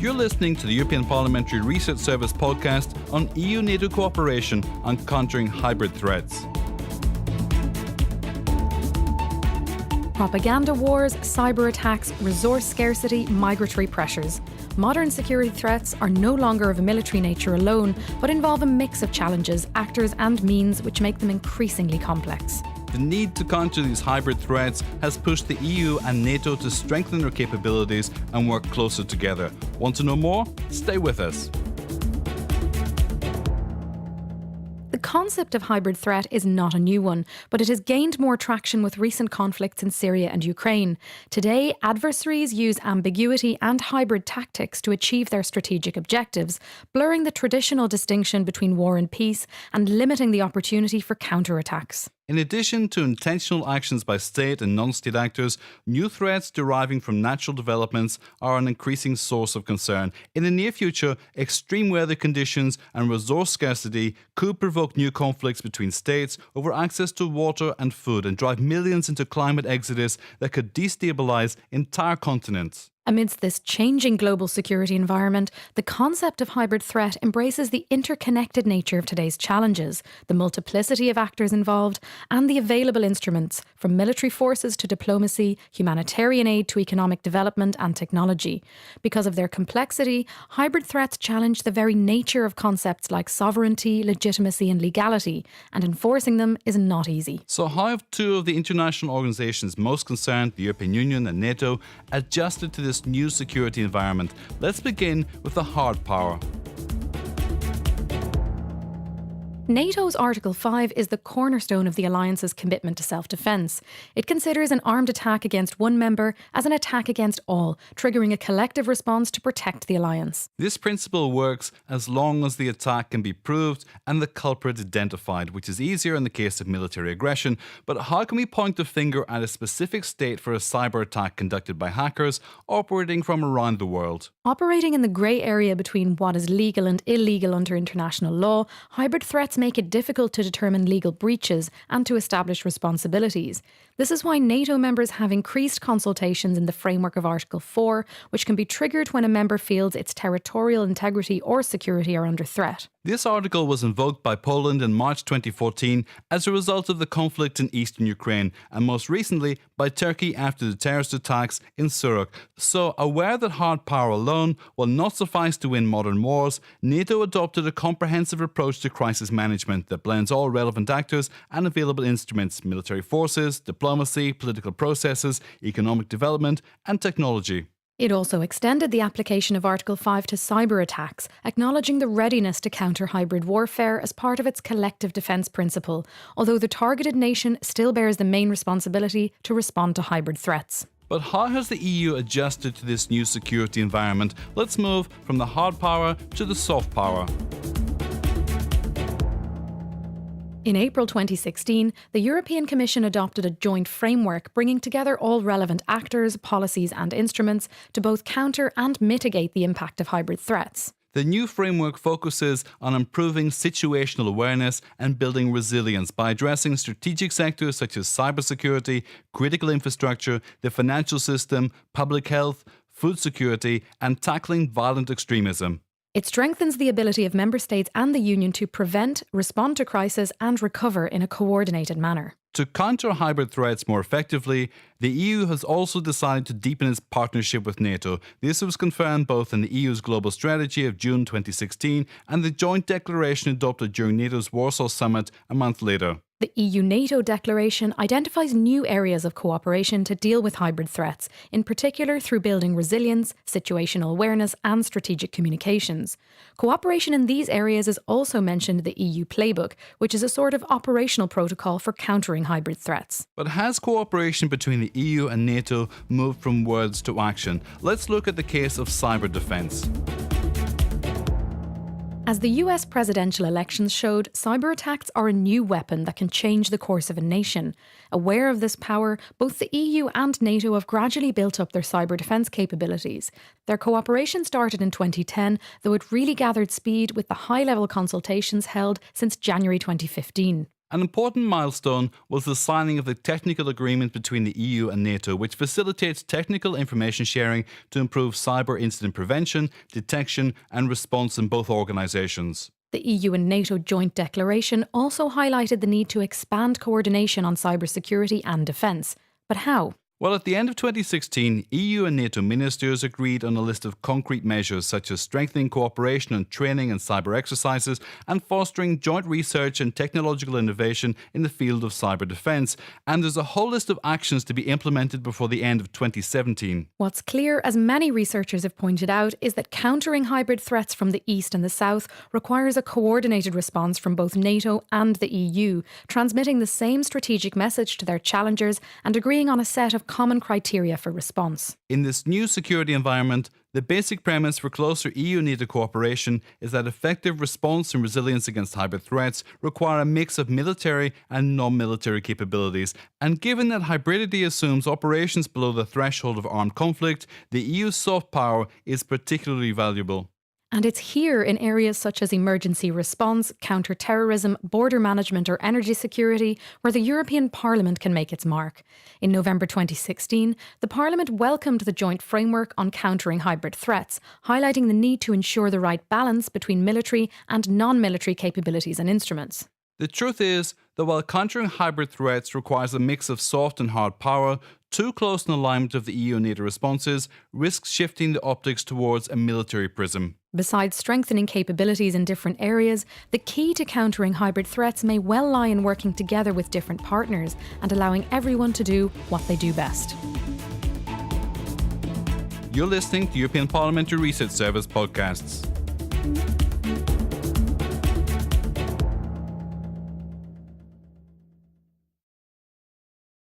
You're listening to the European Parliamentary Research Service podcast on EU-NATO cooperation on countering hybrid threats. Propaganda wars, cyber attacks, resource scarcity, migratory pressures. Modern security threats are no longer of a military nature alone, but involve a mix of challenges, actors and means which make them increasingly complex. The need to counter these hybrid threats has pushed the EU and NATO to strengthen their capabilities and work closer together. Want to know more? Stay with us. The concept of hybrid threat is not a new one, but it has gained more traction with recent conflicts in Syria and Ukraine. Today, adversaries use ambiguity and hybrid tactics to achieve their strategic objectives, blurring the traditional distinction between war and peace and limiting the opportunity for counterattacks. In addition to intentional actions by state and non-state actors, new threats deriving from natural developments are an increasing source of concern. In the near future, extreme weather conditions and resource scarcity could provoke new conflicts between states over access to water and food and drive millions into climate exodus that could destabilize entire continents. Amidst this changing global security environment, the concept of hybrid threat embraces the interconnected nature of today's challenges, the multiplicity of actors involved, and the available instruments, from military forces to diplomacy, humanitarian aid to economic development and technology. Because of their complexity, hybrid threats challenge the very nature of concepts like sovereignty, legitimacy, and legality, and enforcing them is not easy. So how have two of the international organizations most concerned, the European Union and NATO, adjusted to this new security environment? Let's begin with the hard power. NATO's Article 5 is the cornerstone of the alliance's commitment to self-defence. It considers an armed attack against one member as an attack against all, triggering a collective response to protect the alliance. This principle works as long as the attack can be proved and the culprit identified, which is easier in the case of military aggression. But how can we point the finger at a specific state for a cyber attack conducted by hackers operating from around the world? Operating in the grey area between what is legal and illegal under international law, hybrid threats make it difficult to determine legal breaches and to establish responsibilities. This is why NATO members have increased consultations in the framework of Article 4, which can be triggered when a member feels its territorial integrity or security are under threat. This article was invoked by Poland in March 2014 as a result of the conflict in eastern Ukraine, and most recently by Turkey after the terrorist attacks in Surak. So, aware that hard power alone will not suffice to win modern wars, NATO adopted a comprehensive approach to crisis management that blends all relevant actors and available instruments: military forces, diplomacy, political processes, economic development, and technology. It also extended the application of Article 5 to cyber attacks, acknowledging the readiness to counter hybrid warfare as part of its collective defence principle, although the targeted nation still bears the main responsibility to respond to hybrid threats. But how has the EU adjusted to this new security environment? Let's move from the hard power to the soft power. In April 2016, the European Commission adopted a joint framework bringing together all relevant actors, policies and instruments to both counter and mitigate the impact of hybrid threats. The new framework focuses on improving situational awareness and building resilience by addressing strategic sectors such as cybersecurity, critical infrastructure, the financial system, public health, food security, and tackling violent extremism. It strengthens the ability of member states and the Union to prevent, respond to crisis and recover in a coordinated manner. To counter hybrid threats more effectively, the EU has also decided to deepen its partnership with NATO. This was confirmed both in the EU's Global Strategy of June 2016 and the Joint Declaration adopted during NATO's Warsaw Summit a month later. The EU-NATO Declaration identifies new areas of cooperation to deal with hybrid threats, in particular through building resilience, situational awareness and strategic communications. Cooperation in these areas is also mentioned in the EU Playbook, which is a sort of operational protocol for countering hybrid threats. But has cooperation between the EU and NATO moved from words to action? Let's look at the case of cyber defence. As the US presidential elections showed, cyber attacks are a new weapon that can change the course of a nation. Aware of this power, both the EU and NATO have gradually built up their cyber defence capabilities. Their cooperation started in 2010, though it really gathered speed with the high-level consultations held since January 2015. An important milestone was the signing of the technical agreement between the EU and NATO, which facilitates technical information sharing to improve cyber incident prevention, detection and response in both organisations. The EU and NATO Joint Declaration also highlighted the need to expand coordination on cybersecurity and defence. But how? Well, at the end of 2016, EU and NATO ministers agreed on a list of concrete measures such as strengthening cooperation on training and cyber exercises and fostering joint research and technological innovation in the field of cyber defence. And there's a whole list of actions to be implemented before the end of 2017. What's clear, as many researchers have pointed out, is that countering hybrid threats from the East and the South requires a coordinated response from both NATO and the EU, transmitting the same strategic message to their challengers and agreeing on a set of common criteria for response. In this new security environment, the basic premise for closer EU-NATO cooperation is that effective response and resilience against hybrid threats require a mix of military and non-military capabilities. And given that hybridity assumes operations below the threshold of armed conflict, the EU's soft power is particularly valuable. And it's here, in areas such as emergency response, counter-terrorism, border management or energy security, where the European Parliament can make its mark. In November 2016, the Parliament welcomed the joint framework on countering hybrid threats, highlighting the need to ensure the right balance between military and non-military capabilities and instruments. The truth is that while countering hybrid threats requires a mix of soft and hard power, too close an alignment of the EU-NATO responses risks shifting the optics towards a military prism. Besides strengthening capabilities in different areas, the key to countering hybrid threats may well lie in working together with different partners and allowing everyone to do what they do best. You're listening to European Parliamentary Research Service podcasts.